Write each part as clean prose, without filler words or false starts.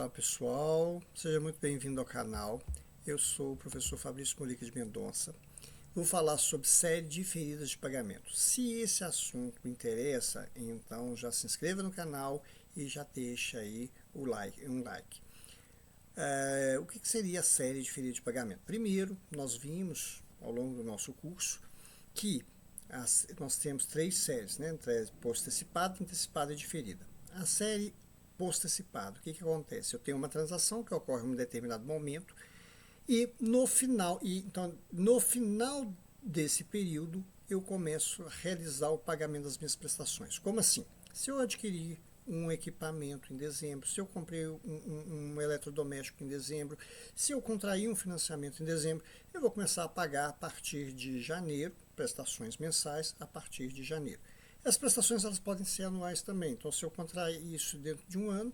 Olá pessoal, seja muito bem-vindo ao canal. Eu sou o professor Fabrício Molica de Mendonça. Vou falar sobre série diferidas de pagamento. Se esse assunto interessa, então já se inscreva no canal e já deixa aí um like. O que seria a série diferida de pagamento? Primeiro, nós vimos ao longo do nosso curso que nós temos três séries, né? Post-antecipada, antecipada e diferida. A série post-antecipado, o que acontece? Eu tenho uma transação que ocorre em um determinado momento e no final desse período eu começo a realizar o pagamento das minhas prestações. Como assim? Se eu adquirir um equipamento em dezembro, se eu comprei um eletrodoméstico em dezembro, se eu contrair um financiamento em dezembro, eu vou começar a pagar a partir de janeiro, prestações mensais a partir de janeiro. As prestações elas podem ser anuais também, então se eu contrair isso dentro de um ano,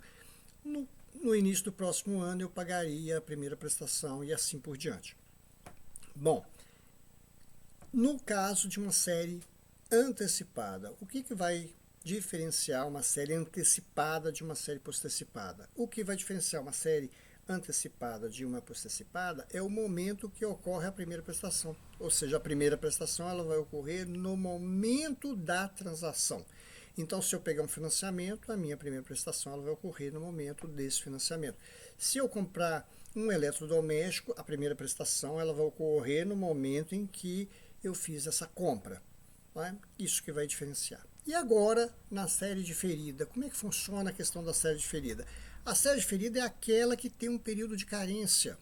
no início do próximo ano eu pagaria a primeira prestação e assim por diante. Bom, no caso de uma série antecipada, o que vai diferenciar uma série antecipada de uma série post-antecipada? O que vai diferenciar uma série antecipada de uma post-antecipada é o momento que ocorre a primeira prestação. Ou seja, a primeira prestação ela vai ocorrer no momento da transação. Então, se eu pegar um financiamento, a minha primeira prestação ela vai ocorrer no momento desse financiamento. Se eu comprar um eletrodoméstico, a primeira prestação ela vai ocorrer no momento em que eu fiz essa compra. Né? Isso que vai diferenciar. E agora, na série diferida, como é que funciona a questão da série diferida? A série diferida é aquela que tem um período de carência.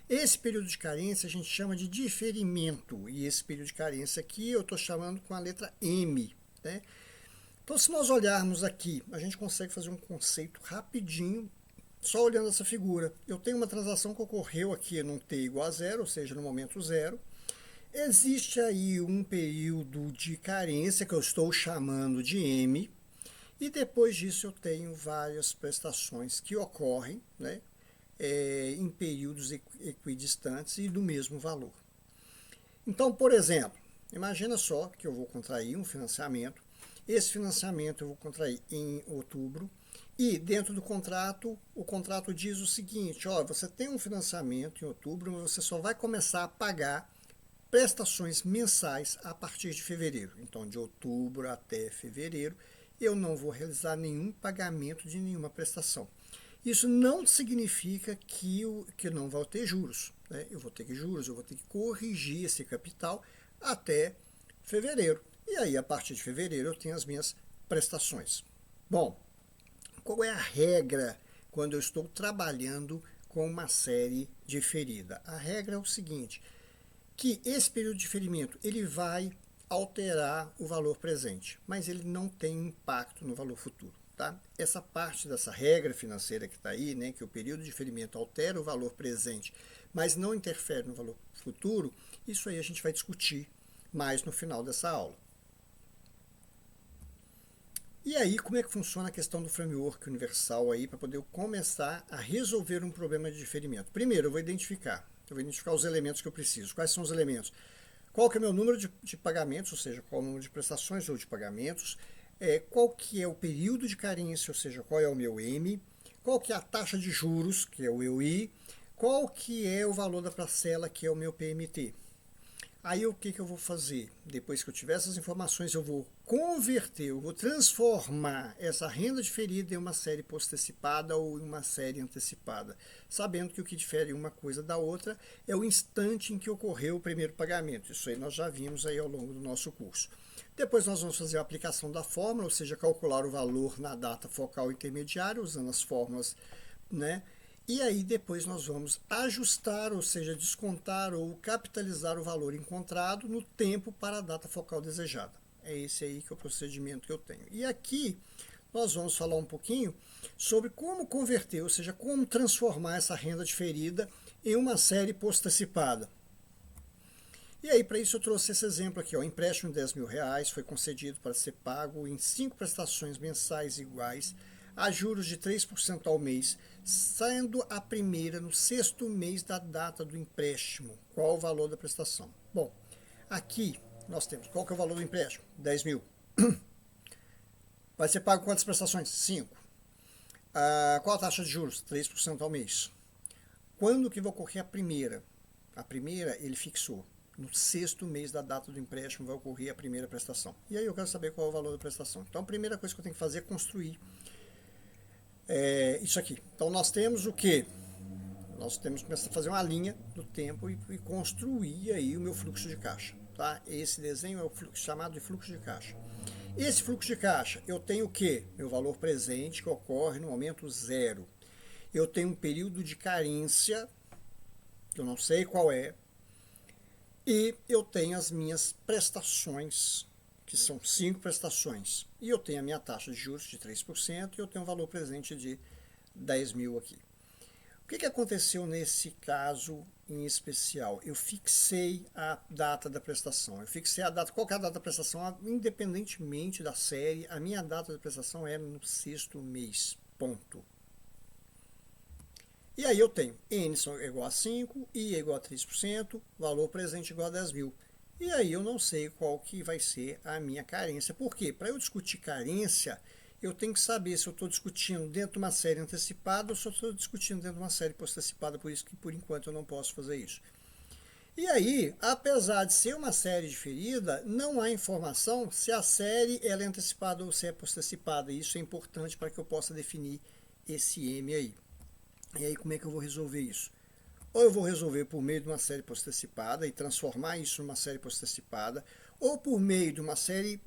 Esse período de carência a gente chama de diferimento. E esse período de carência aqui eu estou chamando com a letra M. Né? Então, se nós olharmos aqui, a gente consegue fazer um conceito rapidinho, só olhando essa figura. Eu tenho uma transação que ocorreu aqui num t igual a zero, ou seja, no momento zero. Existe aí um período de carência que eu estou chamando de M, e depois disso eu tenho várias prestações que ocorrem, né, em períodos equidistantes e do mesmo valor. Então, por exemplo, imagina só que eu vou contrair um financiamento. Esse financiamento eu vou contrair em outubro e dentro do contrato, o contrato diz o seguinte, ó, você tem um financiamento em outubro, mas você só vai começar a pagar prestações mensais a partir de fevereiro. Então, de outubro até fevereiro, eu não vou realizar nenhum pagamento de nenhuma prestação. Isso não significa que não vai ter juros. Né? Eu vou ter que corrigir esse capital até fevereiro. E aí, a partir de fevereiro, eu tenho as minhas prestações. Bom, qual é a regra quando eu estou trabalhando com uma série diferida? A regra é o seguinte, que esse período de diferimento ele vai alterar o valor presente, mas ele não tem impacto no valor futuro. Tá? Essa parte dessa regra financeira que está aí, né, que o período de diferimento altera o valor presente, mas não interfere no valor futuro, isso aí a gente vai discutir mais no final dessa aula. E aí, como é que funciona a questão do framework universal aí para poder começar a resolver um problema de diferimento? Primeiro, eu vou identificar os elementos que eu preciso. Quais são os elementos? Qual que é o meu número de pagamentos, ou seja, qual é o número de prestações ou de pagamentos, qual que é o período de carência, ou seja, qual é o meu M, qual que é a taxa de juros, que é o meu I, qual que é o valor da parcela, que é o meu PMT. Aí o que eu vou fazer? Depois que eu tiver essas informações, eu vou converter, eu vou transformar essa renda diferida em uma série post-antecipada ou em uma série antecipada, sabendo que o que difere uma coisa da outra é o instante em que ocorreu o primeiro pagamento. Isso aí nós já vimos aí ao longo do nosso curso. Depois nós vamos fazer a aplicação da fórmula, ou seja, calcular o valor na data focal intermediária, usando as fórmulas, né? E aí depois nós vamos ajustar, ou seja, descontar ou capitalizar o valor encontrado no tempo para a data focal desejada. É esse aí que é o procedimento que eu tenho. E aqui nós vamos falar um pouquinho sobre como converter, ou seja, como transformar essa renda diferida em uma série post-antecipada. E aí, para isso, eu trouxe esse exemplo aqui, ó, empréstimo de R$10.000 foi concedido para ser pago em 5 prestações mensais iguais a juros de 3% ao mês, sendo a primeira no 6º mês da data do empréstimo. Qual o valor da prestação? Bom, aqui nós temos, qual que é o valor do empréstimo? 10 mil. Vai ser pago quantas prestações? 5. Qual a taxa de juros? 3% ao mês. Quando que vai ocorrer a primeira? A primeira ele fixou. No 6º mês da data do empréstimo vai ocorrer a primeira prestação. E aí eu quero saber qual é o valor da prestação. Então a primeira coisa que eu tenho que fazer é construir isso aqui. Então nós temos o quê? Nós temos que começar a fazer uma linha do tempo e construir aí o meu fluxo de caixa. Tá? Esse desenho é o chamado de fluxo de caixa. Esse fluxo de caixa, eu tenho o quê? Meu valor presente que ocorre no momento zero. Eu tenho um período de carência, que eu não sei qual é, e eu tenho as minhas prestações, que são 5 prestações. E eu tenho a minha taxa de juros de 3% e eu tenho um valor presente de 10 mil aqui. O que aconteceu nesse caso em especial? Eu fixei a data da prestação. Eu fixei a data. Qual que é a data da prestação? Independentemente da série, a minha data de prestação é no 6º mês. Ponto. E aí eu tenho N é igual a 5, I é igual a 3%, valor presente igual a 10 mil. E aí eu não sei qual que vai ser a minha carência. Por quê? Para eu discutir carência, eu tenho que saber se eu estou discutindo dentro de uma série antecipada ou se eu estou discutindo dentro de uma série post-antecipada, por isso que por enquanto eu não posso fazer isso. E aí, apesar de ser uma série diferida, não há informação se a série ela é antecipada ou se é post-antecipada. Isso é importante para que eu possa definir esse M aí. E aí como é que eu vou resolver isso? Ou eu vou resolver por meio de uma série post-antecipada e transformar isso numa série post-antecipada, ou por meio de uma série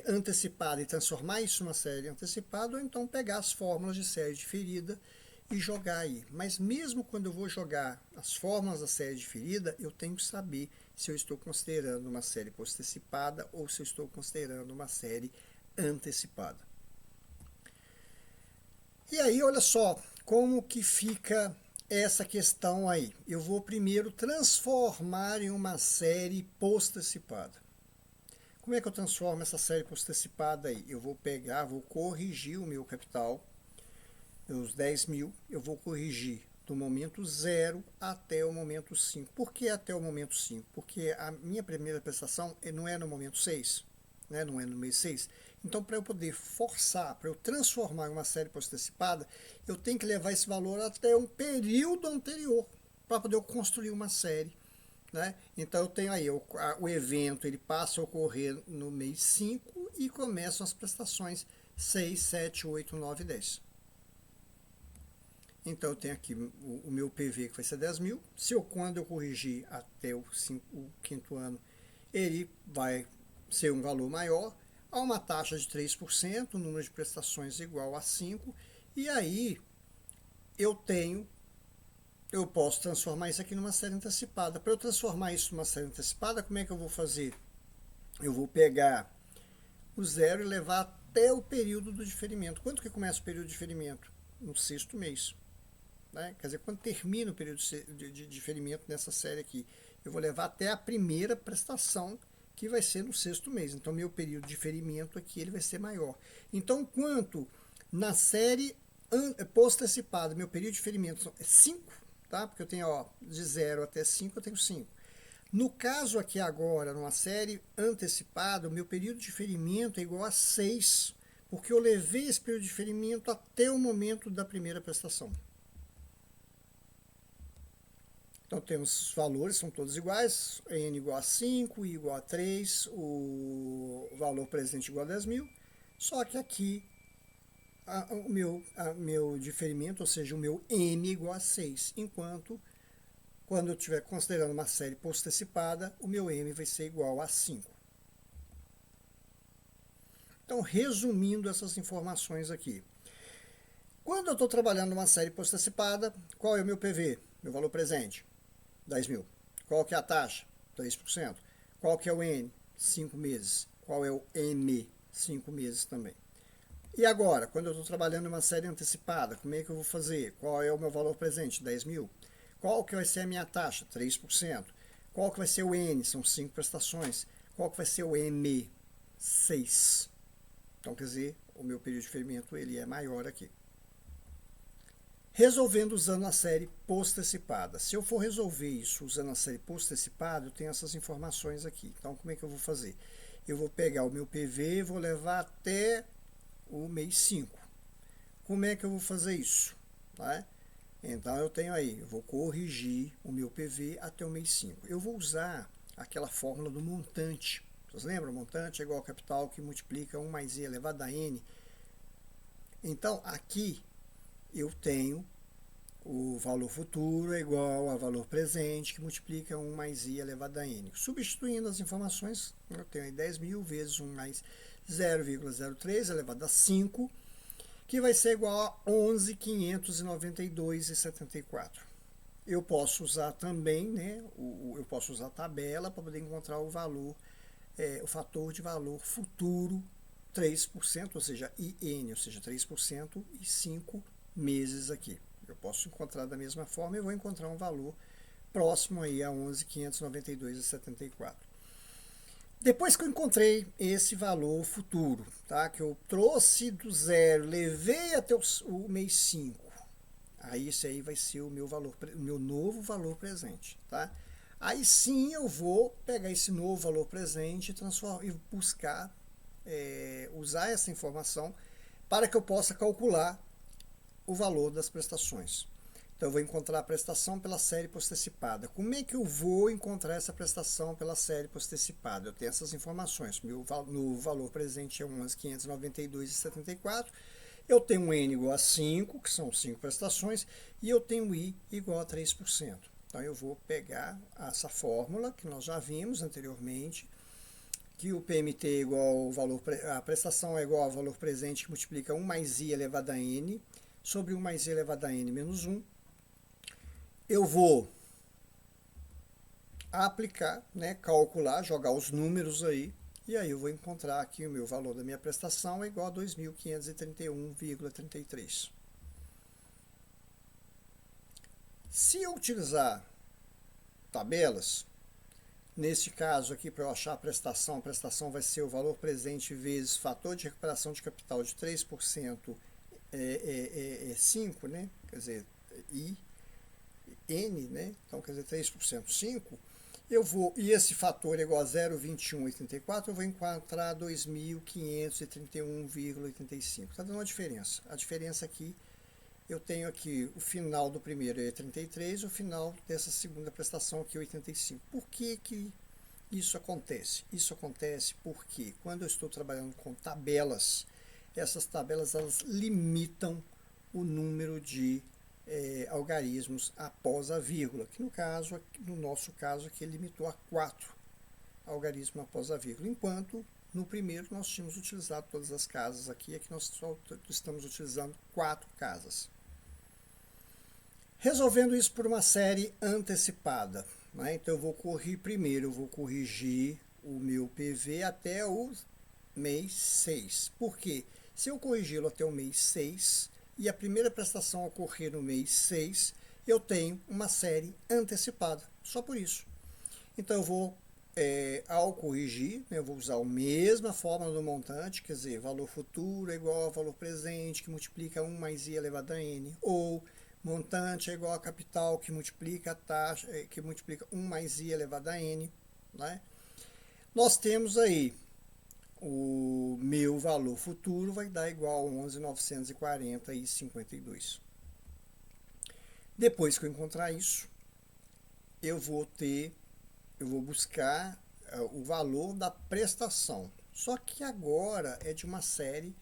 antecipada e transformar isso numa série antecipada, ou então pegar as fórmulas de série diferida e jogar aí. Mas mesmo quando eu vou jogar as fórmulas da série diferida, eu tenho que saber se eu estou considerando uma série post-antecipada ou se eu estou considerando uma série antecipada. E aí, olha só como que fica essa questão aí. Eu vou primeiro transformar em uma série post-antecipada. Como é que eu transformo essa série post-antecipada aí? Eu vou pegar, vou corrigir o meu capital, os 10 mil, eu vou corrigir do momento 0 até o momento 5. Por que até o momento 5? Porque a minha primeira prestação não é no momento 6, né? Não é no mês 6. Então, para eu poder forçar, para eu transformar em uma série post-antecipada, eu tenho que levar esse valor até um período anterior, para poder construir uma série. Né? Então eu tenho aí o evento, ele passa a ocorrer no mês 5 e começam as prestações 6, 7, 8, 9 e 10. Então eu tenho aqui o meu PV que vai ser 10 mil. Quando eu corrigir até o 5º ano, ele vai ser um valor maior. Há uma taxa de 3%, o número de prestações igual a 5. E aí eu posso transformar isso aqui numa série antecipada. Para eu transformar isso numa série antecipada, como é que eu vou fazer? Eu vou pegar o 0 e levar até o período do diferimento. Quando que começa o período de diferimento? No 6º mês. Né? Quer dizer, quando termina o período de diferimento nessa série aqui, eu vou levar até a primeira prestação, que vai ser no 6º mês. Então, meu período de diferimento aqui ele vai ser maior. Então, quanto na série post-antecipada, meu período de diferimento é 5, tá? Porque eu tenho de 0 até 5, eu tenho 5. No caso aqui agora, numa série antecipada, o meu período de diferimento é igual a 6, porque eu levei esse período de diferimento até o momento da primeira prestação. Então temos os valores, são todos iguais, N igual a 5, I igual a 3, o valor presente igual a 10 mil, só que aqui o meu diferimento, ou seja, o meu M igual a 6, enquanto quando eu estiver considerando uma série post-antecipada, o meu M vai ser igual a 5. Então, resumindo essas informações aqui. Quando eu estou trabalhando numa série post-antecipada, qual é o meu PV? Meu valor presente? 10 mil. Qual que é a taxa? 3%. Qual que é o N? 5 meses. Qual é o M? 5 meses também. E agora, quando eu estou trabalhando numa série antecipada, como é que eu vou fazer? Qual é o meu valor presente? 10 mil. Qual que vai ser a minha taxa? 3%. Qual que vai ser o N? São 5 prestações. Qual que vai ser o M? 6. Então, quer dizer, o meu período de diferimento ele é maior aqui. Resolvendo usando a série post-antecipada. Se eu for resolver isso usando a série post-antecipada, eu tenho essas informações aqui. Então, como é que eu vou fazer? Eu vou pegar o meu PV e vou levar até o mês 5. Como é que eu vou fazer isso? Tá? Então eu tenho aí, eu vou corrigir o meu PV até o mês 5. Eu vou usar aquela fórmula do montante. Vocês lembram? Montante é igual ao capital que multiplica 1 mais i elevado a n. Então aqui eu tenho o valor futuro é igual a valor presente, que multiplica 1 mais i elevado a n. Substituindo as informações, eu tenho aí 10.000 vezes 1 mais 0,03 elevado a 5, que vai ser igual a 11.592,74. Eu posso usar também, né, eu posso usar a tabela para poder encontrar o valor, o fator de valor futuro 3%, ou seja, IN, ou seja, 3% e 5 meses aqui. Eu posso encontrar da mesma forma e vou encontrar um valor próximo aí a 11.592,74. Depois que eu encontrei esse valor futuro, tá? Que eu trouxe do zero, levei até o mês 5, aí esse aí vai ser o meu valor, o meu novo valor presente, tá? Aí sim eu vou pegar esse novo valor presente e transformar, e buscar, usar essa informação para que eu possa calcular o valor das prestações. Então eu vou encontrar a prestação pela série postecipada. Como é que eu vou encontrar essa prestação pela série postecipada? Eu tenho essas informações. Meu valor presente é 11.592,74. Eu tenho um N igual a 5, que são 5 prestações, e eu tenho I igual a 3%. Então eu vou pegar essa fórmula que nós já vimos anteriormente, que o PMT é igual ao valor, a prestação é igual ao valor presente que multiplica 1 mais I elevado a N sobre 1 mais I elevado a N menos 1. Eu vou aplicar, né, calcular, jogar os números aí, e aí eu vou encontrar aqui o meu valor da minha prestação é igual a 2.531,33. Se eu utilizar tabelas, neste caso aqui, para eu achar a prestação vai ser o valor presente vezes fator de recuperação de capital de 3%, 5, né? Quer dizer, I, N, né? Então, quer dizer, 3%, 5. Eu vou, e esse fator é igual a 0,2184, eu vou encontrar 2.531,85. Está dando uma diferença. A diferença aqui, eu tenho aqui o final do primeiro é 33, o final dessa segunda prestação aqui é 85. Por que que isso acontece? Isso acontece porque quando eu estou trabalhando com tabelas, essas tabelas elas limitam o número de algarismos após a vírgula, que no nosso caso aqui limitou a 4 algarismos após a vírgula, enquanto no primeiro nós tínhamos utilizado todas as casas aqui nós só estamos utilizando 4 casas. Resolvendo isso por uma série antecipada, né? Então eu vou corrigir o meu PV até o mês 6. Por quê? Se eu corrigi-lo até o mês 6 e a primeira prestação ocorrer no mês 6, eu tenho uma série antecipada, só por isso. Então eu vou, ao corrigir, né, eu vou usar a mesma fórmula do montante, quer dizer, valor futuro é igual ao valor presente, que multiplica 1 mais i elevado a n, ou montante é igual a capital, que multiplica a taxa, que multiplica 1 mais i elevado a n, né? Nós temos aí o meu valor futuro vai dar igual a 11.940,52. Depois que eu encontrar isso, eu vou buscar o valor da prestação. Só que agora é de uma série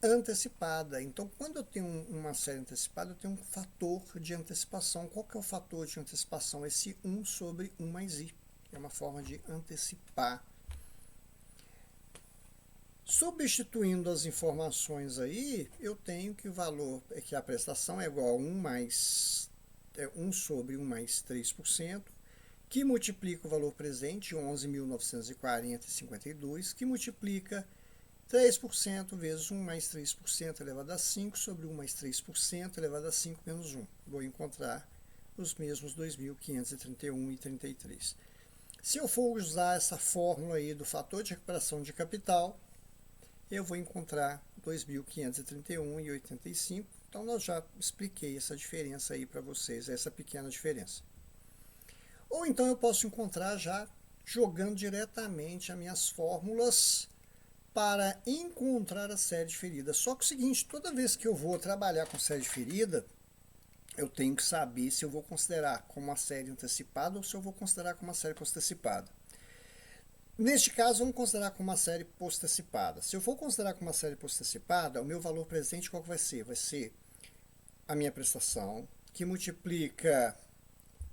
antecipada. Então, quando eu tenho uma série antecipada, eu tenho um fator de antecipação. Qual que é o fator de antecipação? Esse 1 sobre 1 mais i. É uma forma de antecipar. Substituindo as informações aí, eu tenho que o valor, que a prestação é igual a 1 sobre 1 mais 3%, que multiplica o valor presente, 11.940,52, que multiplica 3% vezes 1 mais 3% elevado a 5 sobre 1 mais 3% elevado a 5 menos 1. Vou encontrar os mesmos 2.531,33. Se eu for usar essa fórmula aí do fator de recuperação de capital, eu vou encontrar 2.531,85. Então, eu já expliquei essa diferença aí para vocês, essa pequena diferença. Ou então eu posso encontrar já jogando diretamente as minhas fórmulas para encontrar a série diferida. Só que é o seguinte, toda vez que eu vou trabalhar com série diferida, eu tenho que saber se eu vou considerar como uma série antecipada ou se eu vou considerar como uma série postecipada. Neste caso, vamos considerar como uma série postecipada. Se eu for considerar como uma série postecipada, o meu valor presente qual que vai ser? Vai ser a minha prestação, que multiplica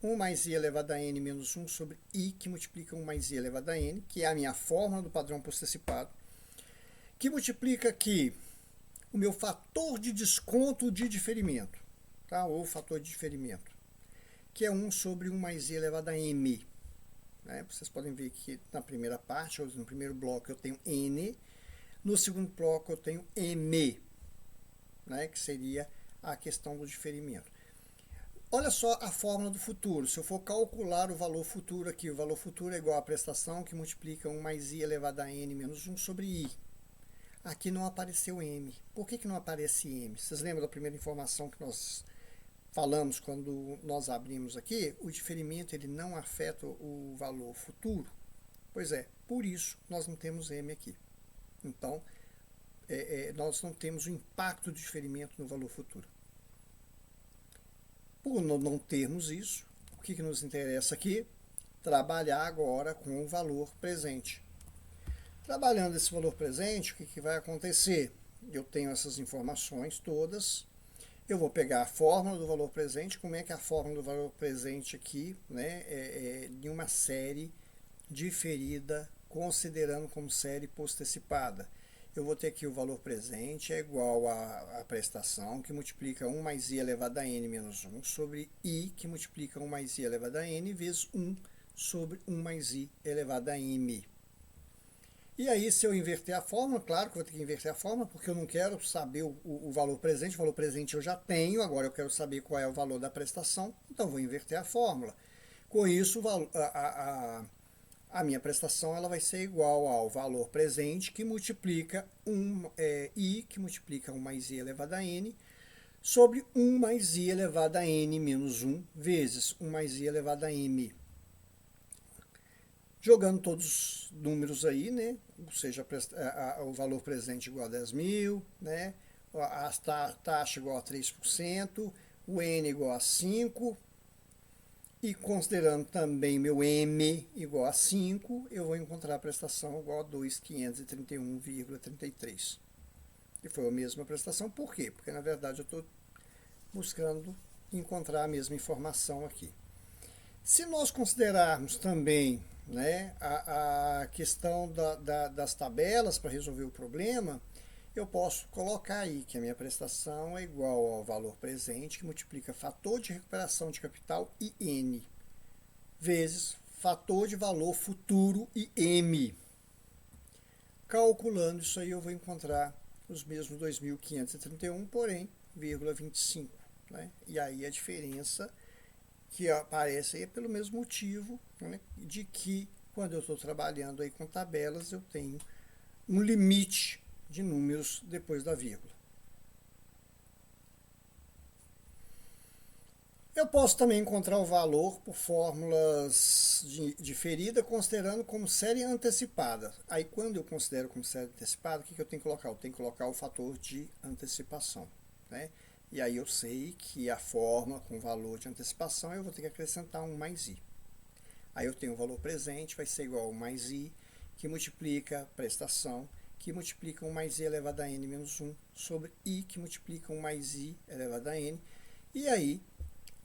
1 mais i elevado a n menos 1 sobre i, que multiplica 1 mais i elevado a n, que é a minha fórmula do padrão postecipado, que multiplica aqui o meu fator de desconto de diferimento, tá? Ou fator de diferimento, que é 1 sobre 1 mais i elevado a m. Né? Vocês podem ver que na primeira parte, ou no primeiro bloco, eu tenho n, no segundo bloco eu tenho m, né? Que seria a questão do diferimento. Olha só a fórmula do futuro. Se eu for calcular o valor futuro aqui, o valor futuro é igual à prestação que multiplica 1 mais i elevado a n menos 1 sobre i. Aqui não apareceu m. Por que não aparece m? Vocês lembram da primeira informação que nós falamos quando nós abrimos aqui? O diferimento ele não afeta o valor futuro. Pois é, por isso nós não temos m aqui. Então, nós não temos o impacto do diferimento no valor futuro. Por não termos isso, o que nos interessa aqui? Trabalhar agora com o valor presente. Trabalhando esse valor presente, o que vai acontecer? Eu tenho essas informações todas, eu vou pegar a fórmula do valor presente. Como é que é a fórmula do valor presente aqui, né, de uma série diferida, considerando como série postecipada? Eu vou ter aqui o valor presente é igual à prestação, que multiplica 1 mais i elevado a n menos 1 sobre i, que multiplica 1 mais i elevado a n, vezes 1 sobre 1 mais i elevado a m. E aí, se eu inverter a fórmula, claro que eu vou ter que inverter a fórmula, porque eu não quero saber o valor presente. O valor presente eu já tenho, agora eu quero saber qual é o valor da prestação, então vou inverter a fórmula. Com isso, a minha prestação ela vai ser igual ao valor presente, que multiplica i, que multiplica 1 mais i elevado a n, sobre 1 mais i elevado a n menos 1, vezes 1 mais i elevado a m. Jogando todos os números aí, né? Ou seja, o valor presente igual a 10.000, né? A taxa igual a 3%, o n igual a 5, e considerando também meu m igual a 5, eu vou encontrar a prestação igual a 2.531,33. E foi a mesma prestação, por quê? Porque na verdade eu estou buscando encontrar a mesma informação aqui. Se nós considerarmos também, né, a questão das tabelas para resolver o problema, eu posso colocar aí que a minha prestação é igual ao valor presente, que multiplica fator de recuperação de capital IN, vezes fator de valor futuro IM. Calculando isso aí, eu vou encontrar os mesmos 2.531, porém, 0,25. Né? E aí a diferença que aparece aí é pelo mesmo motivo, né, de que quando eu estou trabalhando aí com tabelas, eu tenho um limite de números depois da vírgula. Eu posso também encontrar o valor por fórmulas diferida, considerando como série antecipada. Aí, quando eu considero como série antecipada, o que eu tenho que colocar? Eu tenho que colocar o fator de antecipação. Né? E aí eu sei que a fórmula com valor de antecipação, eu vou ter que acrescentar 1 mais i. Aí eu tenho o valor presente, vai ser igual a 1 mais i, que multiplica a prestação, que multiplica 1 mais i elevado a n menos 1, sobre i, que multiplica 1 mais i elevado a n. E aí,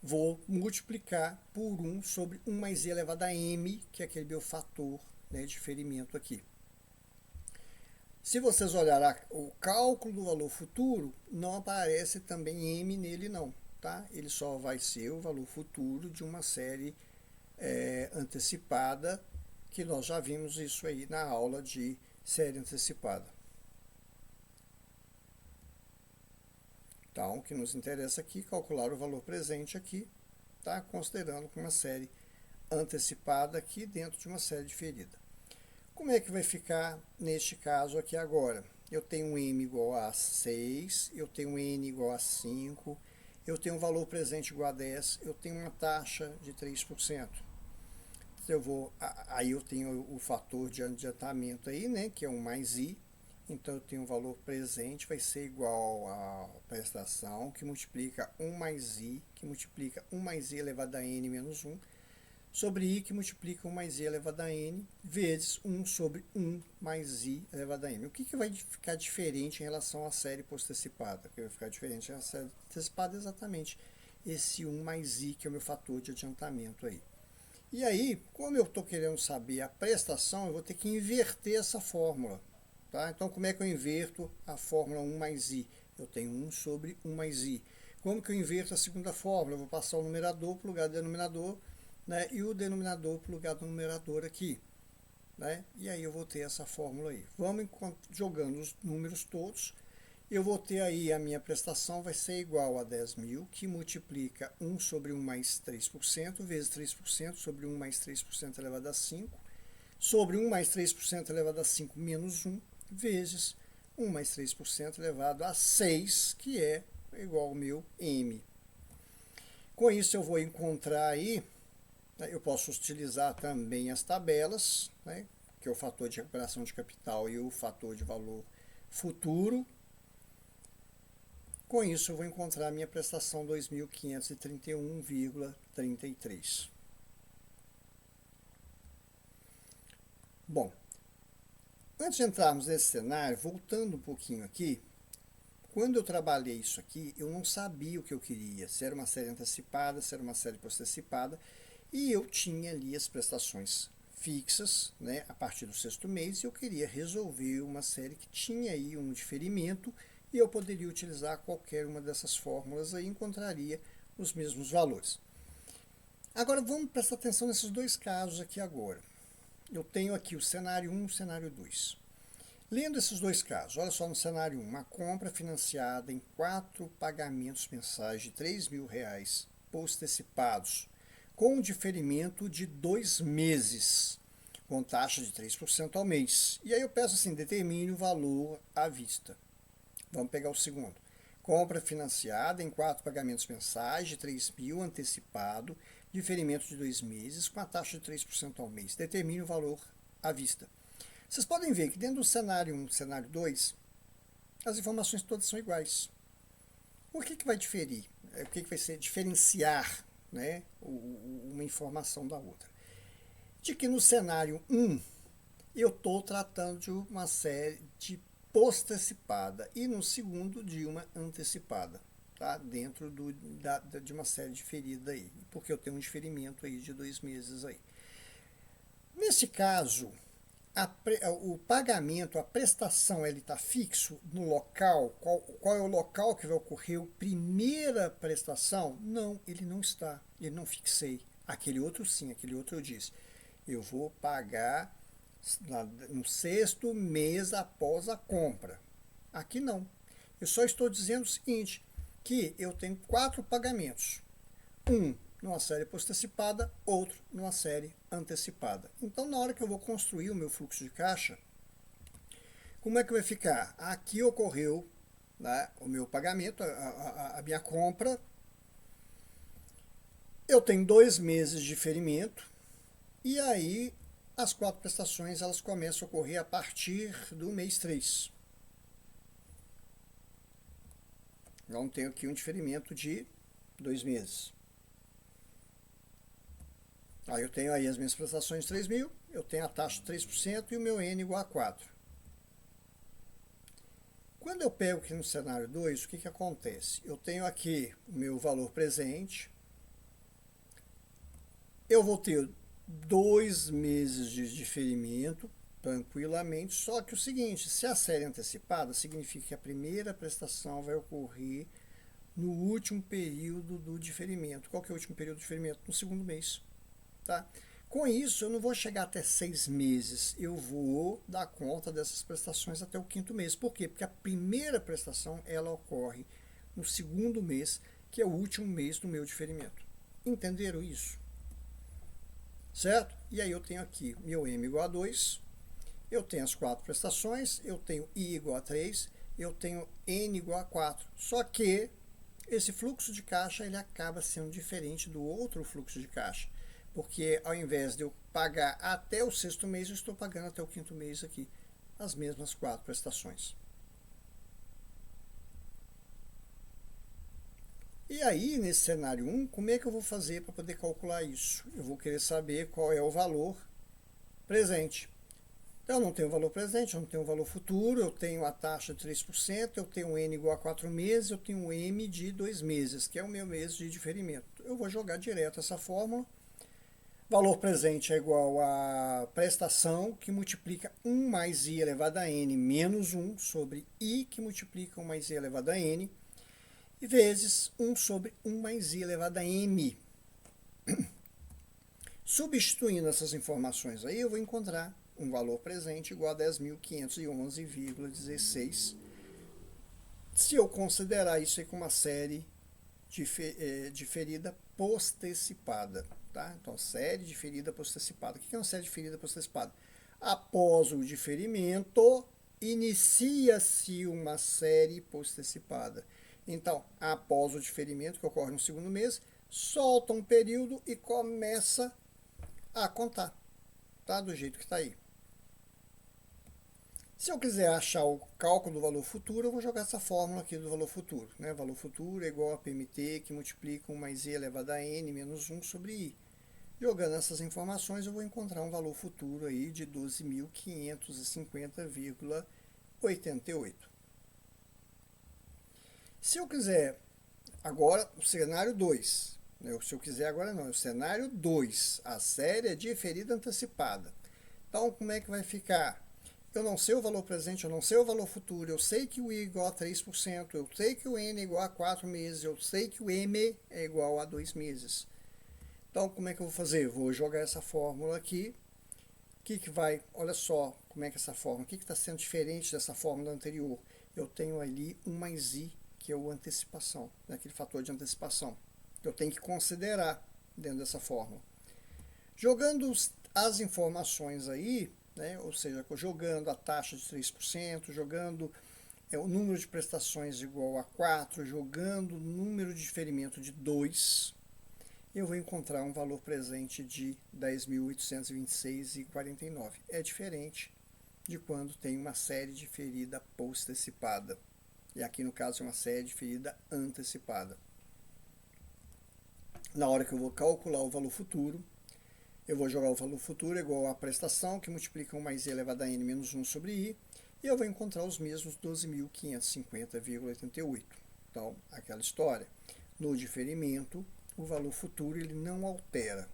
vou multiplicar por 1 sobre 1 mais i elevado a m, que é aquele meu fator, né, de diferimento aqui. Se vocês olharem o cálculo do valor futuro, não aparece também m nele não, tá? Ele só vai ser o valor futuro de uma série antecipada, que nós já vimos isso aí na aula de série antecipada. Então, o que nos interessa aqui, calcular o valor presente aqui, tá? Considerando uma série antecipada aqui dentro de uma série diferida. Como é que vai ficar neste caso aqui agora? Eu tenho um m igual a 6, eu tenho um n igual a 5, eu tenho um valor presente igual a 10, eu tenho uma taxa de 3%. Aí eu tenho o fator de adiantamento aí, né, que é 1 mais i, Então eu tenho um valor presente, vai ser igual à prestação, que multiplica 1 mais i, que multiplica 1 mais i elevado a n menos 1, sobre i, que multiplica 1 mais i elevado a n, vezes 1 sobre 1 mais i elevado a n. O que vai ficar diferente em relação à série postecipada? O que vai ficar diferente na série antecipada é exatamente esse 1 mais i, que é o meu fator de adiantamento aí. E aí, como eu estou querendo saber a prestação, eu vou ter que inverter essa fórmula. Tá? Então, como é que eu inverto a fórmula 1 mais i? Eu tenho 1 sobre 1 mais i. Como que eu inverto a segunda fórmula? Eu vou passar o numerador para o lugar do denominador, né? E o denominador para o lugar do numerador aqui. Né? E aí eu vou ter essa fórmula aí. Vamos jogando os números todos. Eu vou ter aí a minha prestação vai ser igual a 10.000, que multiplica 1 sobre 1 mais 3%, vezes 3% sobre 1 mais 3% elevado a 5, sobre 1 mais 3% elevado a 5 menos 1, vezes 1 mais 3% elevado a 6, que é igual ao meu m. Com isso eu vou encontrar aí, né, eu posso utilizar também as tabelas, né, que é o fator de recuperação de capital e o fator de valor futuro. Com isso eu vou encontrar a minha prestação 2.531,33. Bom, antes de entrarmos nesse cenário, voltando um pouquinho aqui, quando eu trabalhei isso aqui, eu não sabia o que eu queria, se era uma série antecipada, se era uma série postecipada, e eu tinha ali as prestações fixas, né, a partir do sexto mês, e eu queria resolver uma série que tinha aí um diferimento, e eu poderia utilizar qualquer uma dessas fórmulas aí e encontraria os mesmos valores. Agora vamos prestar atenção nesses dois casos aqui agora. Eu tenho aqui o cenário 1 e o cenário 2. Lendo esses dois casos, olha só no cenário 1, uma compra financiada em 4 pagamentos mensais de R$3.000 postecipados, com um diferimento de 2 meses, com taxa de 3% ao mês. E aí eu peço assim, determine o valor à vista. Vamos pegar o segundo. Compra financiada em 4 pagamentos mensais de R$3.000 antecipado, diferimento de 2 meses, com a taxa de 3% ao mês. Determine o valor à vista. Vocês podem ver que dentro do cenário 1 e cenário 2, as informações todas são iguais. O que vai diferir? O que vai ser diferenciar, né, uma informação da outra? De que no cenário 1, eu estou tratando de uma série de postecipada e no segundo de uma antecipada, tá? Dentro de uma série diferida aí, porque eu tenho um diferimento aí de 2 meses aí. Nesse caso, o pagamento, a prestação, ele está fixo no local? Qual é o local que vai ocorrer a primeira prestação? Não, ele não está, ele não fixei. Aquele outro sim, aquele outro eu disse. Eu vou pagar no sexto mês após a compra. Aqui não. Eu só estou dizendo o seguinte, que eu tenho 4 pagamentos. Um numa série postecipada, outro numa série antecipada. Então, na hora que eu vou construir o meu fluxo de caixa, como é que vai ficar? Aqui ocorreu, né, o meu pagamento, a minha compra. Eu tenho 2 meses de diferimento, e aí as 4 prestações elas começam a ocorrer a partir do mês 3. Então, tenho aqui um diferimento de 2 meses. Aí eu tenho aí as minhas prestações de 3.000, eu tenho a taxa de 3% e o meu N igual a 4. Quando eu pego aqui no cenário 2, o que acontece? Eu tenho aqui o meu valor presente, eu vou ter 2 meses de diferimento, tranquilamente, só que o seguinte, se a série é antecipada, significa que a primeira prestação vai ocorrer no último período do diferimento. Qual que é o último período do diferimento? No segundo mês. Tá? Com isso, eu não vou chegar até 6 meses, eu vou dar conta dessas prestações até o 5º mês. Por quê? Porque a primeira prestação ela ocorre no segundo mês, que é o último mês do meu diferimento. Entenderam isso? Certo? E aí eu tenho aqui meu M igual a 2, eu tenho as 4 prestações, eu tenho I igual a 3, eu tenho N igual a 4. Só que esse fluxo de caixa ele acaba sendo diferente do outro fluxo de caixa. Porque ao invés de eu pagar até o 6º mês, eu estou pagando até o 5º mês aqui. as mesmas 4 prestações. E aí, nesse cenário 1, como é que eu vou fazer para poder calcular isso? Eu vou querer saber qual é o valor presente. Então, eu não tenho valor presente, eu não tenho valor futuro, eu tenho a taxa de 3%, eu tenho um N igual a 4 meses, eu tenho um M de 2 meses, que é o meu mês de diferimento. Eu vou jogar direto essa fórmula. Valor presente é igual a prestação, que multiplica 1 mais I elevado a N menos 1 sobre I, que multiplica 1 mais I elevado a N, e vezes 1 sobre 1 mais I elevado a M. Substituindo essas informações aí, eu vou encontrar um valor presente igual a 10.511,16. Se eu considerar isso aí como uma série diferida postecipada. Tá? Então, série diferida postecipada. O que é uma série diferida postecipada? Após o diferimento, inicia-se uma série postecipada. Então, após o diferimento, que ocorre no segundo mês, solta um período e começa a contar. Tá? Do jeito que está aí. Se eu quiser achar o cálculo do valor futuro, eu vou jogar essa fórmula aqui do valor futuro. Né? Valor futuro é igual a PMT, que multiplica 1 mais I elevado a N menos 1 sobre I. Jogando essas informações, eu vou encontrar um valor futuro aí de 12.550,88. Se eu quiser agora o cenário 2, né? Se eu quiser agora não, é o cenário 2, a série é diferida antecipada. Então, como é que vai ficar? Eu não sei o valor presente, eu não sei o valor futuro, eu sei que o I é igual a 3%, eu sei que o N é igual a 4 meses, eu sei que o M é igual a 2 meses. Então, como é que eu vou fazer? Vou jogar essa fórmula aqui. O que vai? Olha só como é que essa fórmula, o que está sendo diferente dessa fórmula anterior? Eu tenho ali 1 mais I, que é o antecipação, né, aquele fator de antecipação. Eu tenho que considerar dentro dessa fórmula. Jogando as informações aí, né, ou seja, jogando a taxa de 3%, jogando o número de prestações igual a 4, jogando o número de diferimento de 2, eu vou encontrar um valor presente de 10.826,49. É diferente de quando tem uma série diferida postecipada. E aqui no caso é uma série diferida antecipada. Na hora que eu vou calcular o valor futuro, eu vou jogar o valor futuro igual à prestação, que multiplica 1 mais I elevado a N menos 1 sobre I, e eu vou encontrar os mesmos 12.550,88. Então, aquela história. No diferimento, o valor futuro ele não altera.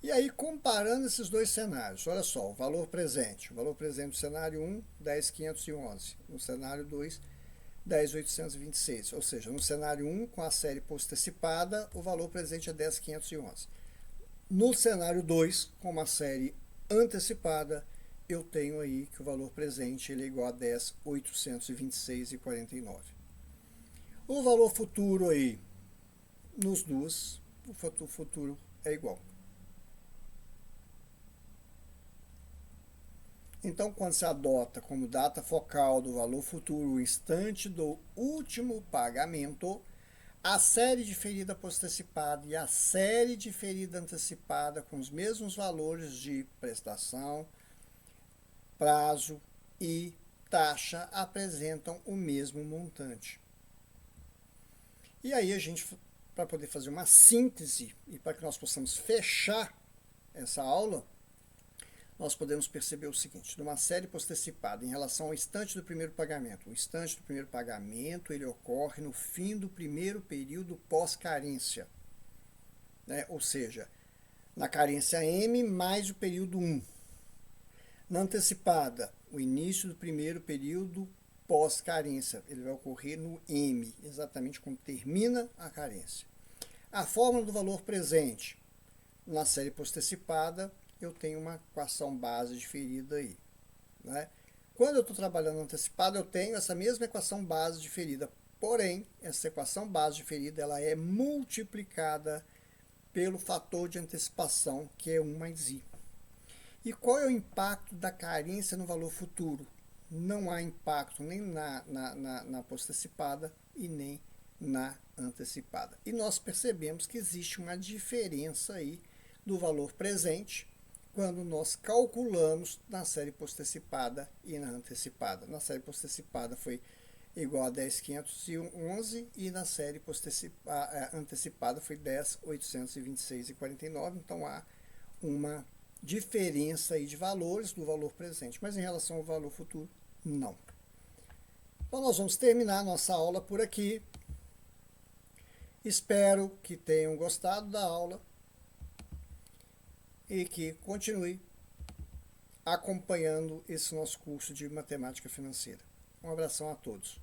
E aí, comparando esses dois cenários, olha só, o valor presente no cenário 1, 10.511, no cenário 2, 10.826, ou seja, no cenário 1, com a série postecipada, o valor presente é 10.511. No cenário 2, com uma série antecipada, eu tenho aí que o valor presente ele é igual a 10.826,49. O valor futuro aí, nos dois, o fator futuro é igual. Então, quando se adota como data focal do valor futuro o instante do último pagamento, a série diferida postecipada e a série diferida antecipada com os mesmos valores de prestação, prazo e taxa apresentam o mesmo montante. E aí a gente, para poder fazer uma síntese e para que nós possamos fechar essa aula, nós podemos perceber o seguinte: numa série postecipada em relação ao instante do primeiro pagamento, o instante do primeiro pagamento ele ocorre no fim do primeiro período pós-carência, né? Ou seja, na carência M mais o período 1. Na antecipada, o início do primeiro período pós-carência, ele vai ocorrer no M, exatamente quando termina a carência. A fórmula do valor presente na série postecipada, eu tenho uma equação base diferida aí. Né? Quando eu estou trabalhando antecipado, eu tenho essa mesma equação base diferida. Porém, essa equação base diferida ela é multiplicada pelo fator de antecipação, que é 1 mais I. E qual é o impacto da carência no valor futuro? Não há impacto nem na postecipada e nem na antecipada. E nós percebemos que existe uma diferença aí do valor presente quando nós calculamos na série postecipada e na antecipada. Na série postecipada foi igual a 10.511 e na série antecipada foi 10.826,49. Então há uma diferença aí de valores do valor presente, mas em relação ao valor futuro, não. Então nós vamos terminar a nossa aula por aqui. Espero que tenham gostado da aula e que continue acompanhando esse nosso curso de matemática financeira. Um abração a todos.